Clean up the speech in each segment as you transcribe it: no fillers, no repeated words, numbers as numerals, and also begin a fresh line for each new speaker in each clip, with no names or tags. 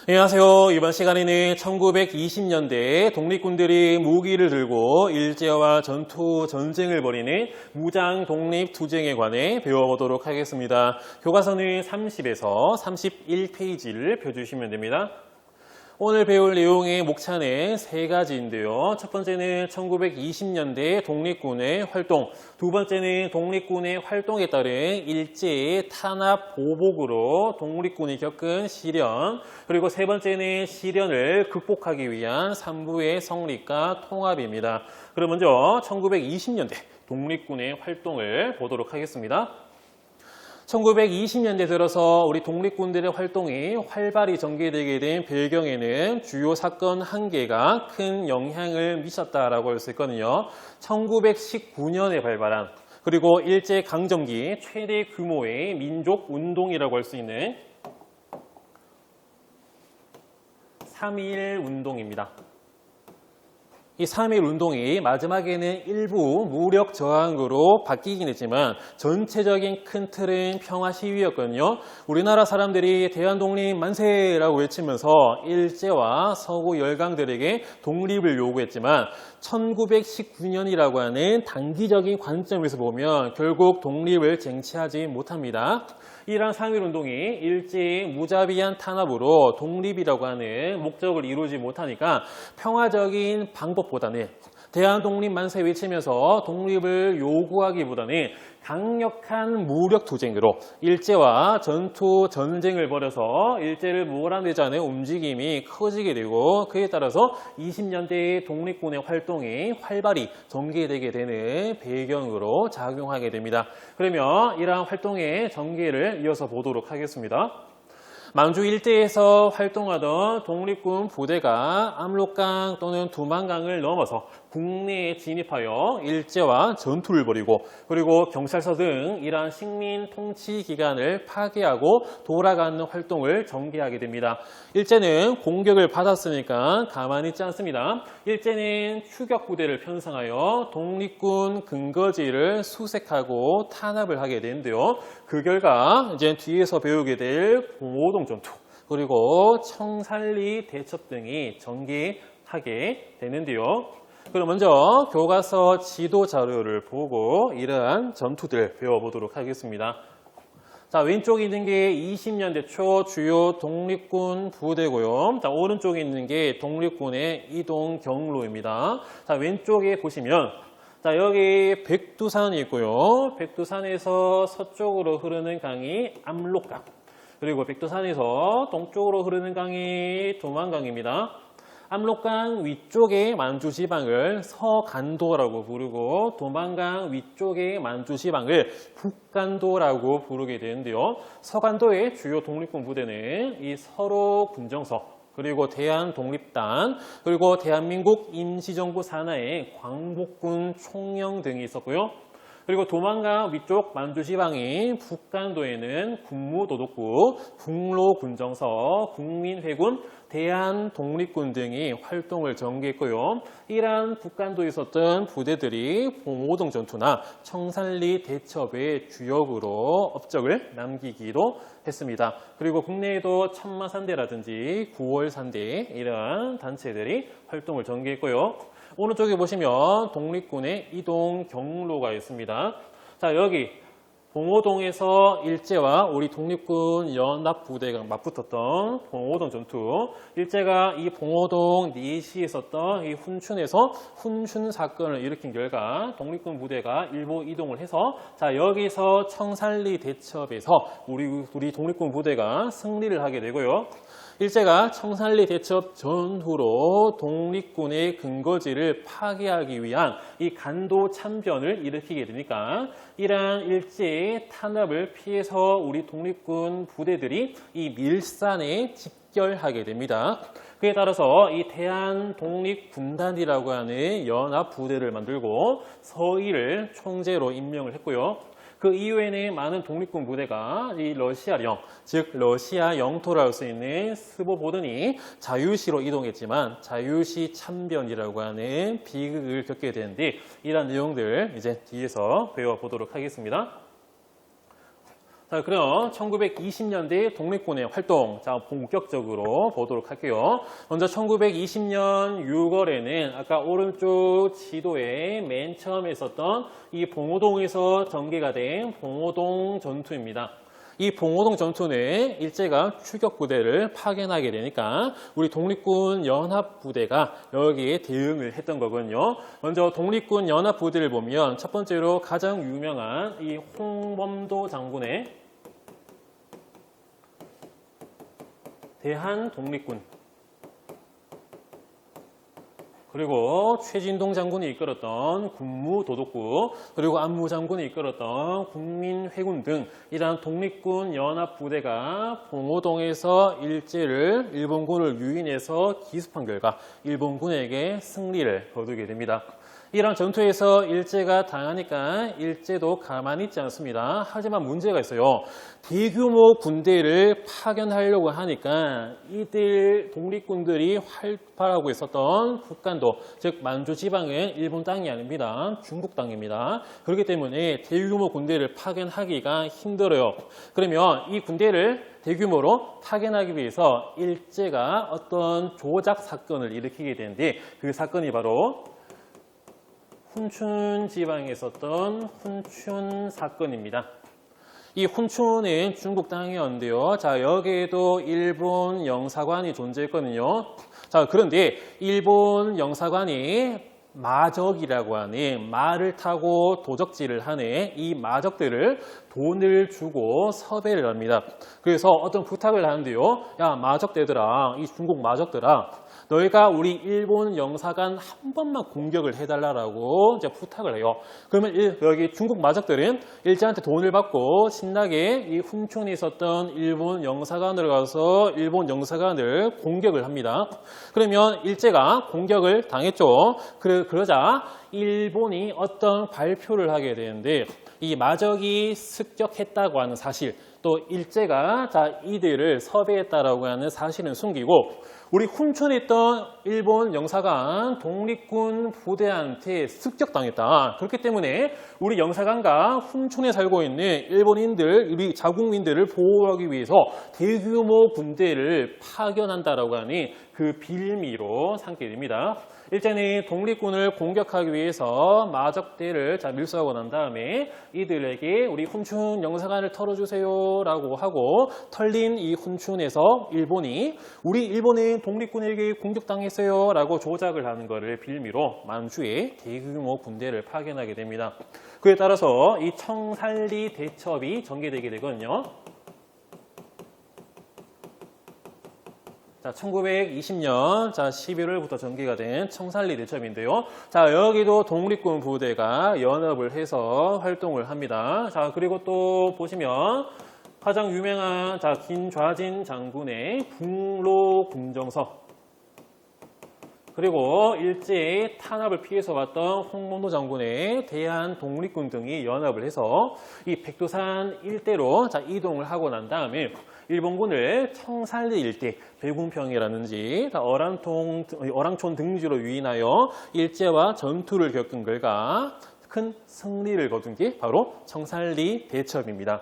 안녕하세요. 이번 시간에는 1920년대 독립군들이 무기를 들고 일제와 전투 전쟁을 벌이는 무장 독립투쟁에 관해 배워보도록 하겠습니다. 교과서는 30에서 31페이지를 펴주시면 됩니다. 오늘 배울 내용의 목차는 세 가지인데요. 첫 번째는 1920년대 독립군의 활동, 두 번째는 독립군의 활동에 따른 일제의 탄압 보복으로 독립군이 겪은 시련, 그리고 세 번째는 시련을 극복하기 위한 3부의 성립과 통합입니다. 그럼 먼저 1920년대 독립군의 활동을 보도록 하겠습니다. 1920년대 들어서 우리 독립군들의 활동이 활발히 전개되게 된 배경에는 주요 사건 한 개가 큰 영향을 미쳤다라고 할 수 있거든요. 1919년에 발발한 그리고 일제강점기 최대 규모의 민족운동이라고 할 수 있는 3.1 운동입니다. 이 3.1 운동이 마지막에는 일부 무력 저항으로 바뀌긴 했지만 전체적인 큰 틀은 평화 시위였거든요. 우리나라 사람들이 대한독립 만세라고 외치면서 일제와 서구 열강들에게 독립을 요구했지만 1919년이라고 하는 단기적인 관점에서 보면 결국 독립을 쟁취하지 못합니다. 이러한 3.1 운동이 일제의 무자비한 탄압으로 독립이라고 하는 목적을 이루지 못하니까 평화적인 방법보다는 대한독립 만세 외치면서 독립을 요구하기보다는 강력한 무력 투쟁으로 일제와 전투 전쟁을 벌여서 일제를 몰아내자는 움직임이 커지게 되고 그에 따라서 20년대의 독립군의 활동이 활발히 전개되게 되는 배경으로 작용하게 됩니다. 그러면 이러한 활동의 전개를 이어서 보도록 하겠습니다. 만주 일대에서 활동하던 독립군 부대가 압록강 또는 두만강을 넘어서 국내에 진입하여 일제와 전투를 벌이고 그리고 경찰서 등 이러한 식민 통치 기관을 파괴하고 돌아가는 활동을 전개하게 됩니다. 일제는 공격을 받았으니까 가만히 있지 않습니다. 일제는 추격 부대를 편성하여 독립군 근거지를 수색하고 탄압을 하게 되는데요. 그 결과 이제 뒤에서 배우게 될 봉오동 전투 그리고 청산리 대첩 등이 전개하게 되는데요. 그럼 먼저 교과서 지도 자료를 보고 이러한 전투들 배워보도록 하겠습니다. 자, 왼쪽에 있는 게 20년대 초 주요 독립군 부대고요. 자, 오른쪽에 있는 게 독립군의 이동 경로입니다. 자, 왼쪽에 보시면 자, 여기 백두산이 있고요. 백두산에서 서쪽으로 흐르는 강이 압록강. 그리고 백두산에서 동쪽으로 흐르는 강이 두만강입니다. 압록강 위쪽의 만주지방을 서간도라고 부르고 두만강 위쪽의 만주지방을 북간도라고 부르게 되는데요. 서간도의 주요 독립군 부대는 이 서로 군정서 그리고 대한독립단 그리고 대한민국 임시정부 산하의 광복군 총령 등이 있었고요. 그리고 두만강 위쪽 만주지방인 북간도에는 국무도독부, 북로군정서, 국민회군, 대한독립군 등이 활동을 전개했고요. 이러한 북간도에 있었던 부대들이 봉오동 전투나 청산리 대첩의 주역으로 업적을 남기기도 했습니다. 그리고 국내에도 천마산대라든지 9월산대 이러한 단체들이 활동을 전개했고요. 오른쪽에 보시면 독립군의 이동 경로가 있습니다. 자, 여기 봉오동에서 일제와 우리 독립군 연합부대가 맞붙었던 봉오동 전투. 일제가 이 봉오동 내시에 있었던 이 훈춘에서 훈춘 사건을 일으킨 결과 독립군 부대가 일부 이동을 해서 자, 여기서 청산리 대첩에서 우리 독립군 부대가 승리를 하게 되고요. 일제가 청산리 대첩 전후로 독립군의 근거지를 파괴하기 위한 이 간도 참변을 일으키게 되니까 이러한 일제의 탄압을 피해서 우리 독립군 부대들이 이 밀산에 집결하게 됩니다. 그에 따라서 이 대한독립군단이라고 하는 연합부대를 만들고 서희를 총재로 임명을 했고요. 그 이후에는 많은 독립군 부대가 이 러시아령, 즉 러시아 영토를 할 수 있는 스보보든이 자유시로 이동했지만 자유시 참변이라고 하는 비극을 겪게 되는데 이러한 내용들 이제 뒤에서 배워보도록 하겠습니다. 자, 그럼 1920년대 독립군의 활동, 자, 본격적으로 보도록 할게요. 먼저 1920년 6월에는 아까 오른쪽 지도에 맨 처음에 있었던 이 봉오동에서 전개가 된 봉오동 전투입니다. 이 봉오동 전투는 일제가 추격부대를 파견하게 되니까 우리 독립군 연합부대가 여기에 대응을 했던 거거든요. 먼저 독립군 연합부대를 보면 첫 번째로 가장 유명한 이 홍범도 장군의 대한독립군, 그리고 최진동 장군이 이끌었던 군무도독구, 그리고 안무 장군이 이끌었던 국민회군 등 이러한 독립군 연합부대가 봉오동에서 일제를 일본군을 유인해서 기습한 결과 일본군에게 승리를 거두게 됩니다. 이런 전투에서 일제가 당하니까 일제도 가만히 있지 않습니다. 하지만 문제가 있어요. 대규모 군대를 파견하려고 하니까 이들 독립군들이 활발하고 있었던 북간도, 즉 만주 지방은 일본 땅이 아닙니다. 중국 땅입니다. 그렇기 때문에 대규모 군대를 파견하기가 힘들어요. 그러면 이 군대를 대규모로 파견하기 위해서 일제가 어떤 조작 사건을 일으키게 되는데 그 사건이 바로 훈춘 지방에 있었던 훈춘 사건입니다. 이 훈춘은 중국 땅이었는데요. 자, 여기에도 일본 영사관이 존재했거든요. 자, 그런데 일본 영사관이 마적이라고 하는 말을 타고 도적질을 하는 이 마적들을 돈을 주고 섭외를 합니다. 그래서 어떤 부탁을 하는데요. 야, 마적대들아, 이 중국 마적들아, 너희가 우리 일본 영사관 한 번만 공격을 해달라고 이제 부탁을 해요. 그러면 여기 중국 마적들은 일제한테 돈을 받고 신나게 이 훈춘에 있었던 일본 영사관으로 가서 일본 영사관을 공격을 합니다. 그러면 일제가 공격을 당했죠. 그러자 일본이 어떤 발표를 하게 되는데 이 마적이 습격했다고 하는 사실, 또 일제가 이들을 섭외했다라고 하는 사실은 숨기고 우리 훈춘에 있던 일본 영사관 독립군 부대한테 습격당했다. 그렇기 때문에 우리 영사관과 훈춘에 살고 있는 일본인들, 우리 자국민들을 보호하기 위해서 대규모 군대를 파견한다라고 하니 그 빌미로 삼게 됩니다. 일제는 독립군을 공격하기 위해서 마적대를 밀수하고 난 다음에 이들에게 우리 훈춘 영사관을 털어주세요 라고 하고 털린 이 훈춘에서 일본이 우리 일본은 독립군에게 공격당했어요 라고 조작을 하는 것을 빌미로 만주에 대규모 군대를 파견하게 됩니다. 그에 따라서 이 청산리 대첩이 전개되게 되거든요. 자, 1920년 11월부터 전개가 된 청산리 대첩인데요. 자, 여기도 독립군 부대가 연합을 해서 활동을 합니다. 자, 그리고 또 보시면 가장 유명한 김좌진 장군의 북로 군정서, 그리고 일제의 탄압을 피해서 왔던 홍범도 장군의 대한 독립군 등이 연합을 해서 이 백두산 일대로 이동을 하고 난 다음에 일본군을 청산리 일대, 백운평이라든지 어랑촌 등지로 유인하여 일제와 전투를 겪은 결과 큰 승리를 거둔 게 바로 청산리 대첩입니다.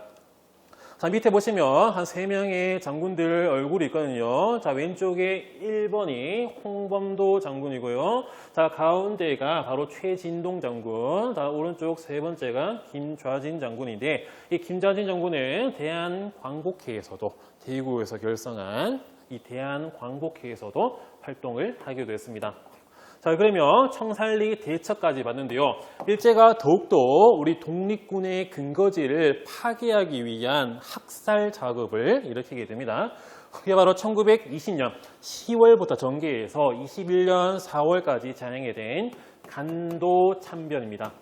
자, 밑에 보시면 한 3명의 장군들 얼굴이 있거든요. 자, 왼쪽에 1번이 홍범도 장군이고요. 자, 가운데가 바로 최진동 장군. 자, 오른쪽 3번째가 김좌진 장군인데, 이 김좌진 장군은 대한광복회에서도, 대구에서 결성한 이 대한광복회에서도 활동을 하기도 했습니다. 자, 그러면 청산리 대첩까지 봤는데요. 일제가 더욱더 우리 독립군의 근거지를 파괴하기 위한 학살 작업을 일으키게 됩니다. 그게 바로 1920년 10월부터 전개해서 21년 4월까지 진행이 된 간도 참변입니다.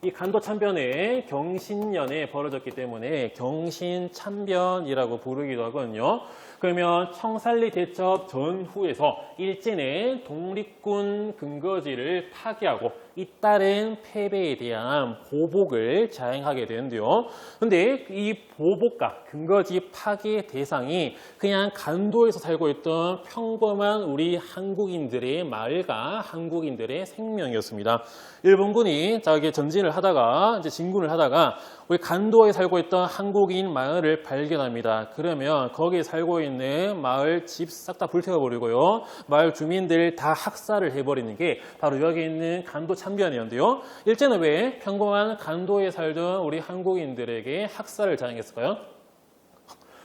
이 간도 참변은 경신년에 벌어졌기 때문에 경신참변이라고 부르기도 하거든요. 그러면 청산리 대첩 전후에서 일제는 독립군 근거지를 파괴하고 잇따른 패배에 대한 보복을 자행하게 되는데요. 그런데 이 보복과 근거지 파괴 대상이 그냥 간도에서 살고 있던 평범한 우리 한국인들의 마을과 한국인들의 생명이었습니다. 일본군이 전진을 하다가 이제 진군을 하다가 우리 간도에 살고 있던 한국인 마을을 발견합니다. 그러면 거기에 살고 있는 마을 집 싹 다 불태워버리고요. 마을 주민들 다 학살을 해버리는 게 바로 여기 있는 간도 참변이었는데요. 일제는 왜 평범한 간도에 살던 우리 한국인들에게 학살을 자행했을까요?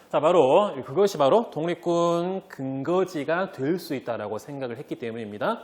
자, 바로 그것이 바로 독립군 근거지가 될 수 있다라고 생각을 했기 때문입니다.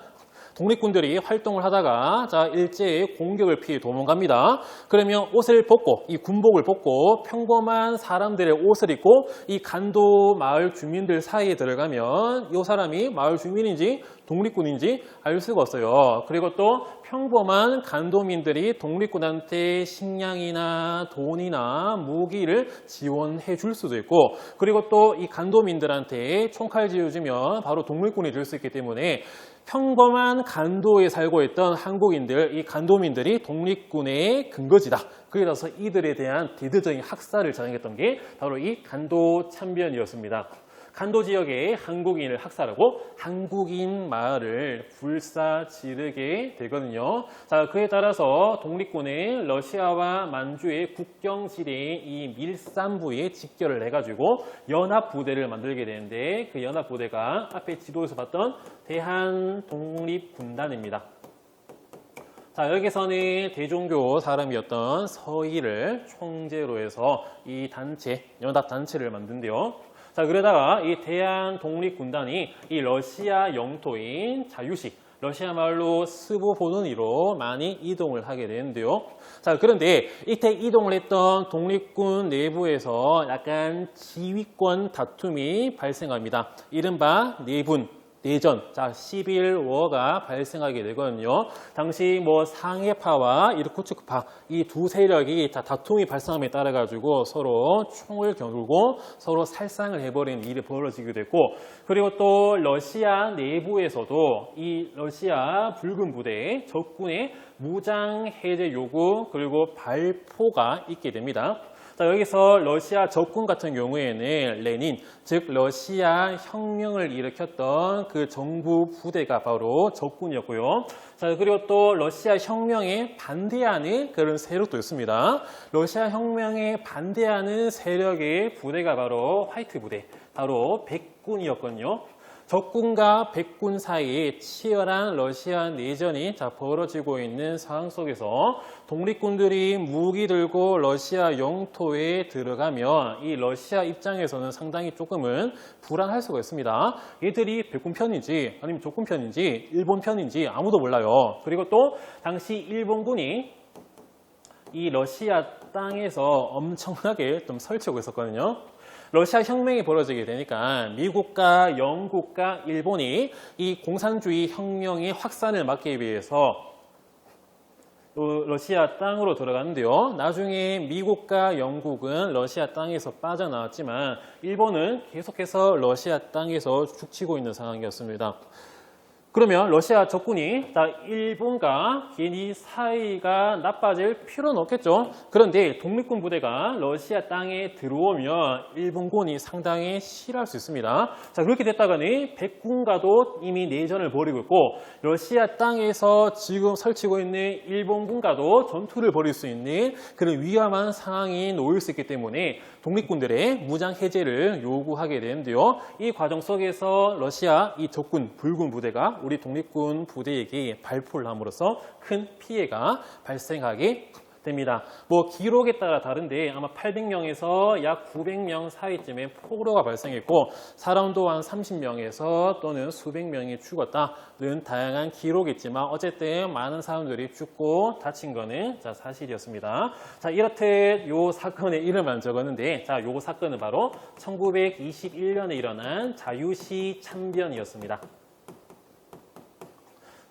독립군들이 활동을 하다가 자 일제의 공격을 피해 도망갑니다. 그러면 옷을 벗고 이 군복을 벗고 평범한 사람들의 옷을 입고 이 간도 마을 주민들 사이에 들어가면 이 사람이 마을 주민인지 독립군인지 알 수가 없어요. 그리고 또 평범한 간도민들이 독립군한테 식량이나 돈이나 무기를 지원해 줄 수도 있고 그리고 또 이 간도민들한테 총칼 쥐어주면 바로 독립군이 될 수 있기 때문에 평범한 간도에 살고 있던 한국인들, 이 간도민들이 독립군의 근거지다. 그에 따라서 이들에 대한 대대적인 학살을 자행했던 게 바로 이 간도 참변이었습니다. 간도 지역의 한국인을 학살하고 한국인 마을을 불사지르게 되거든요. 자, 그에 따라서 독립군은 러시아와 만주의 국경지대의 이 밀산부에 직결을 해가지고 연합부대를 만들게 되는데 그 연합부대가 앞에 지도에서 봤던 대한독립군단입니다. 자, 여기서는 대종교 사람이었던 서희를 총재로 해서 이 단체, 연합단체를 만든대요. 자, 그러다가 이 대한독립군단이 이 러시아 영토인 자유시, 러시아 말로 스보보드니로 많이 이동을 하게 되는데요. 자, 그런데 이때 이동을 했던 독립군 내부에서 약간 지휘권 다툼이 발생합니다. 이른바 내전, 자, 11워가 발생하게 되거든요. 당시 뭐 상해파와 이르쿠츠크파 이 두 세력이 다 다툼이 발생함에 따라 가지고 서로 총을 겨누고 서로 살상을 해버리는 일이 벌어지게 됐고, 그리고 또 러시아 내부에서도 이 러시아 붉은 부대 적군의 무장 해제 요구 그리고 발포가 있게 됩니다. 자, 여기서 러시아 적군 같은 경우에는 레닌, 즉 러시아 혁명을 일으켰던 그 정부 부대가 바로 적군이었고요. 자, 그리고 또 러시아 혁명에 반대하는 그런 세력도 있습니다. 러시아 혁명에 반대하는 세력의 부대가 바로 화이트 부대, 바로 백군이었거든요. 적군과 백군 사이에 치열한 러시아 내전이 벌어지고 있는 상황 속에서 독립군들이 무기 들고 러시아 영토에 들어가면 이 러시아 입장에서는 상당히 조금은 불안할 수가 있습니다. 얘들이 백군 편인지 아니면 적군 편인지 일본 편인지 아무도 몰라요. 그리고 또 당시 일본군이 이 러시아 땅에서 엄청나게 좀 설치하고 있었거든요. 러시아 혁명이 벌어지게 되니까 미국과 영국과 일본이 이 공산주의 혁명의 확산을 막기 위해서 러시아 땅으로 들어갔는데요. 나중에 미국과 영국은 러시아 땅에서 빠져나왔지만 일본은 계속해서 러시아 땅에서 죽치고 있는 상황이었습니다. 그러면 러시아 적군이 일본과 괜히 사이가 나빠질 필요는 없겠죠. 그런데 독립군 부대가 러시아 땅에 들어오면 일본군이 상당히 싫어할 수 있습니다. 자, 그렇게 됐다가는 백군과도 이미 내전을 벌이고 있고 러시아 땅에서 지금 설치고 있는 일본군과도 전투를 벌일 수 있는 그런 위험한 상황이 놓일 수 있기 때문에 독립군들의 무장 해제를 요구하게 되는데요. 이 과정 속에서 러시아 이 적군 붉은 부대가 우리 독립군 부대에게 발포를 함으로써 큰 피해가 발생하게 됩니다. 뭐 기록에 따라 다른데 아마 800명에서 약 900명 사이쯤에 폭로가 발생했고 사람도 한 30명에서 또는 수백 명이 죽었다는 다양한 기록이 있지만 어쨌든 많은 사람들이 죽고 다친 거는 사실이었습니다. 자, 이렇듯 요 사건의 이름만 적었는데 요 사건은 바로 1921년에 일어난 자유시 참변이었습니다.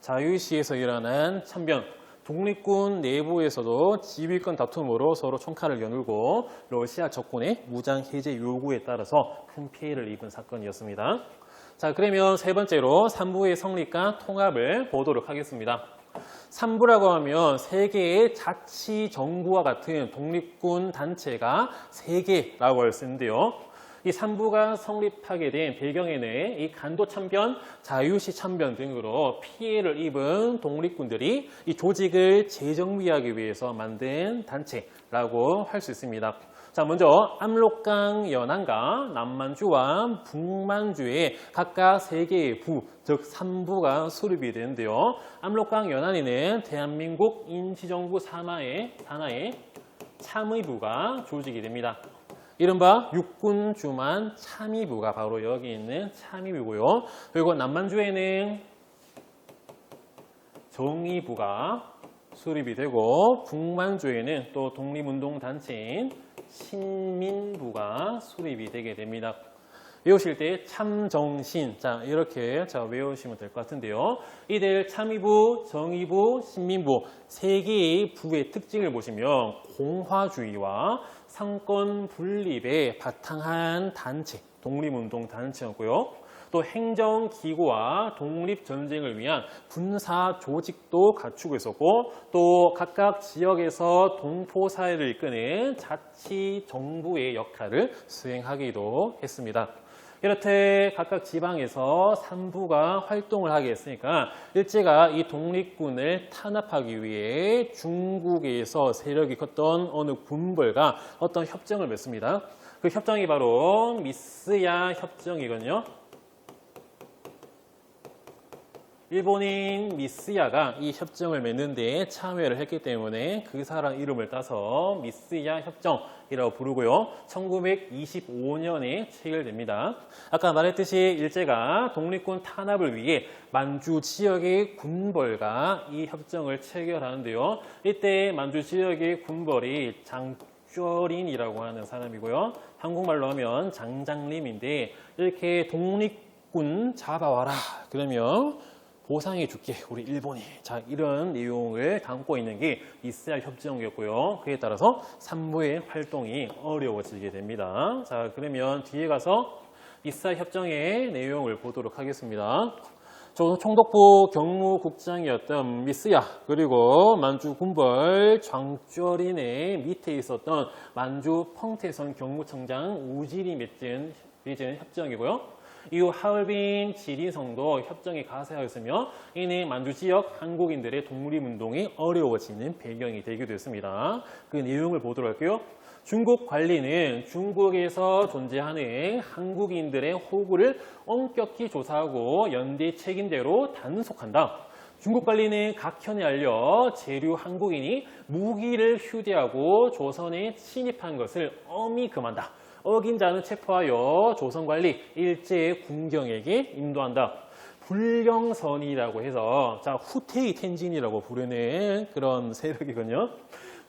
자유시에서 일어난 참변, 독립군 내부에서도 지휘권 다툼으로 서로 총칼을 겨누고 러시아 적군의 무장 해제 요구에 따라서 큰 피해를 입은 사건이었습니다. 자, 그러면 세 번째로 3부의 성립과 통합을 보도록 하겠습니다. 3부라고 하면 세 개의 자치정부와 같은 독립군 단체가 3개라고 할 수 있는데요. 이 3부가 성립하게 된 배경에는 이 간도 참변, 자유시 참변 등으로 피해를 입은 독립군들이 이 조직을 재정비하기 위해서 만든 단체라고 할 수 있습니다. 자, 먼저 압록강 연안과 남만주와 북만주에 각각 3개의 부, 즉 3부가 수립이 되는데요. 압록강 연안에는 대한민국 임시정부 산하의 참의부가 조직이 됩니다. 이른바 육군주만 참의부가 바로 여기 있는 참의부고요. 그리고 남만주에는 정의부가 수립이 되고 북만주에는 또 독립운동단체인 신민부가 수립이 되게 됩니다. 외우실 때 참정신, 자 이렇게 외우시면 될 것 같은데요. 이들 참의부, 정의부, 신민부 3개의 부의 특징을 보시면 공화주의와 상권 분립에 바탕한 단체, 독립운동 단체였고요. 또 행정기구와 독립전쟁을 위한 군사 조직도 갖추고 있었고, 또 각각 지역에서 동포사회를 이끄는 자치정부의 역할을 수행하기도 했습니다. 이렇듯 각각 지방에서 3부가 활동을 하게 했으니까 일제가 이 독립군을 탄압하기 위해 중국에서 세력이 컸던 어느 군벌과 어떤 협정을 맺습니다. 그 협정이 바로 미스야 협정이거든요. 일본인 미스야가 이 협정을 맺는데 참여를 했기 때문에 그 사람 이름을 따서 미스야 협정이라고 부르고요. 1925년에 체결됩니다. 아까 말했듯이 일제가 독립군 탄압을 위해 만주 지역의 군벌과 이 협정을 체결하는데요. 이때 만주 지역의 군벌이 장쩌린이라고 하는 사람이고요. 한국말로 하면 장장림인데 이렇게 독립군 잡아와라 그러면 보상해 줄게 우리 일본이. 자, 이런 내용을 담고 있는 게 미스야 협정이었고요. 그에 따라서 3부의 활동이 어려워지게 됩니다. 자, 그러면 뒤에 가서 미스야 협정의 내용을 보도록 하겠습니다. 총독부 경무국장이었던 미스야, 그리고 만주 군벌 장쩌린의 밑에 있었던 만주 펑태선 경무청장 우질이 맺은 협정이고요. 이후 하얼빈 지리성도 협정에 가세하였으며 이는 만주 지역 한국인들의 독립운동이 어려워지는 배경이 되기도 했습니다. 그 내용을 보도록 할게요. 중국 관리는 중국에서 존재하는 한국인들의 호구를 엄격히 조사하고 연대 책임대로 단속한다. 중국 관리는 각현에 알려 재류 한국인이 무기를 휴대하고 조선에 침입한 것을 엄히 금한다. 어긴 자는 체포하여 조선관리 일제의 군경에게 인도한다. 불령선이라고 해서 후테이 텐진이라고 부르는 그런 세력이거든요.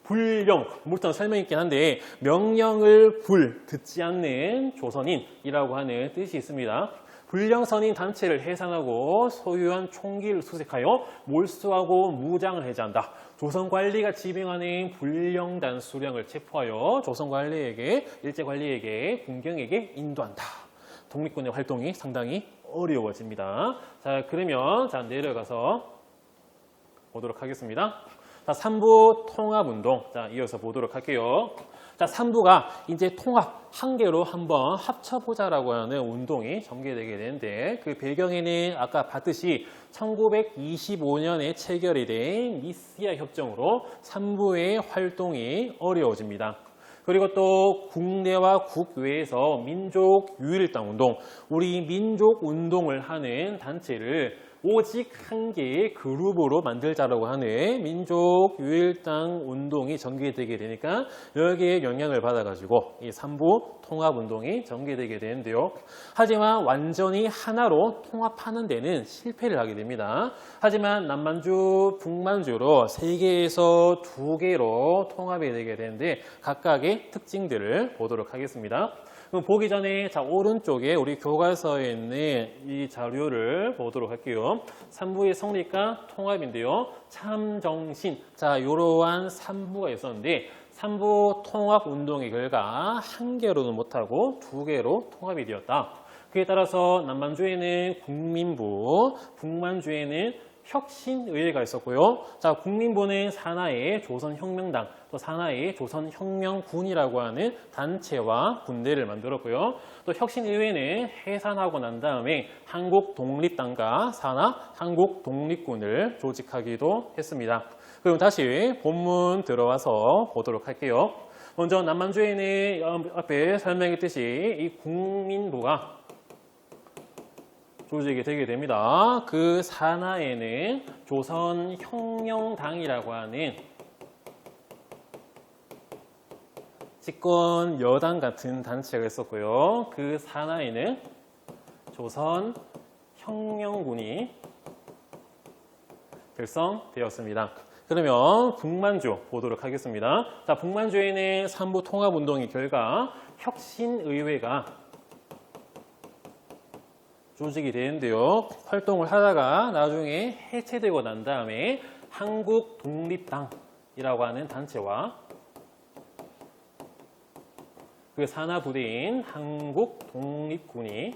불령, 물론 설명이 있긴 한데 명령을 듣지 않는 조선인이라고 하는 뜻이 있습니다. 불령선인 단체를 해산하고 소유한 총기를 수색하여 몰수하고 무장을 해제한다. 조선관리가 지명하는 불령단 수령을 체포하여 조선관리에게, 일제관리에게, 군경에게 인도한다. 독립군의 활동이 상당히 어려워집니다. 자, 그러면 내려가서 보도록 하겠습니다. 자, 3부 통합운동. 자, 이어서 보도록 할게요. 자, 3부가 이제 통합 한 개로 한번 합쳐보자라고 하는 운동이 전개되게 되는데 그 배경에는 아까 봤듯이 1925년에 체결이 된 미스야 협정으로 3부의 활동이 어려워집니다. 그리고 또 국내와 국외에서 민족 유일당 운동, 우리 민족 운동을 하는 단체를 오직 한 개의 그룹으로 만들자라고 하는 민족 유일당 운동이 전개되게 되니까 여기에 영향을 받아가지고 이 3부 통합운동이 전개되게 되는데요. 하지만 완전히 하나로 통합하는 데는 실패를 하게 됩니다. 하지만 남만주, 북만주로 3개에서 2개로 통합이 되게 되는데 각각의 특징들을 보도록 하겠습니다. 그럼 보기 전에 오른쪽에 우리 교과서에 있는 이 자료를 보도록 할게요. 3부의 성립과 통합인데요. 참정신, 이러한 3부가 있었는데 3부 통합 운동의 결과 한 개로는 못하고 2개로 통합이 되었다. 그에 따라서 남만주에는 국민부, 북만주에는 혁신의회가 있었고요. 자, 국민본은 산하의 조선혁명당, 또 산하의 조선혁명군이라고 하는 단체와 군대를 만들었고요. 또 혁신의회는 해산하고 난 다음에 한국독립당과 산하 한국독립군을 조직하기도 했습니다. 그럼 다시 본문 들어와서 보도록 할게요. 먼저 남만주에는 앞에 설명했듯이 이 국민부가 조직이 되게 됩니다. 그 산하에는 조선혁명당이라고 하는 집권 여당 같은 단체가 있었고요. 그 산하에는 조선혁명군이 결성되었습니다. 그러면 북만주 보도록 하겠습니다. 자, 북만주에는 삼부 통합운동의 결과 혁신의회가 조직이 되는데요. 활동을 하다가 나중에 해체되고 난 다음에 한국독립당이라고 하는 단체와 그 산하 부대인 한국독립군이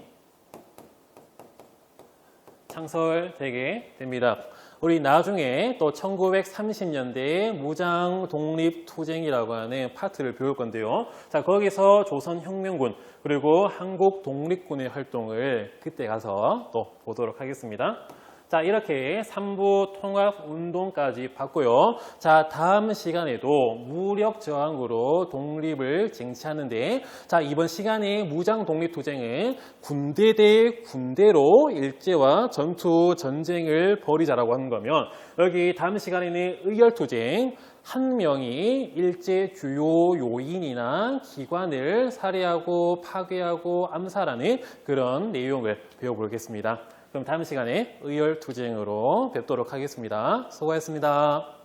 창설되게 됩니다. 우리 나중에 또 1930년대에 무장독립투쟁이라고 하는 파트를 배울 건데요. 자, 거기서 조선혁명군 그리고 한국독립군의 활동을 그때 가서 또 보도록 하겠습니다. 자, 이렇게 삼부 통합운동까지 봤고요. 자, 다음 시간에도 무력저항으로 독립을 쟁취하는데, 자, 이번 시간에 무장독립투쟁은 군대 대 군대로 일제와 전투전쟁을 벌이자라고 하는 거면, 여기 다음 시간에는 의열투쟁, 한 명이 일제 주요 요인이나 기관을 살해하고 파괴하고 암살하는 그런 내용을 배워보겠습니다. 그럼 다음 시간에 의열투쟁으로 뵙도록 하겠습니다. 수고하셨습니다.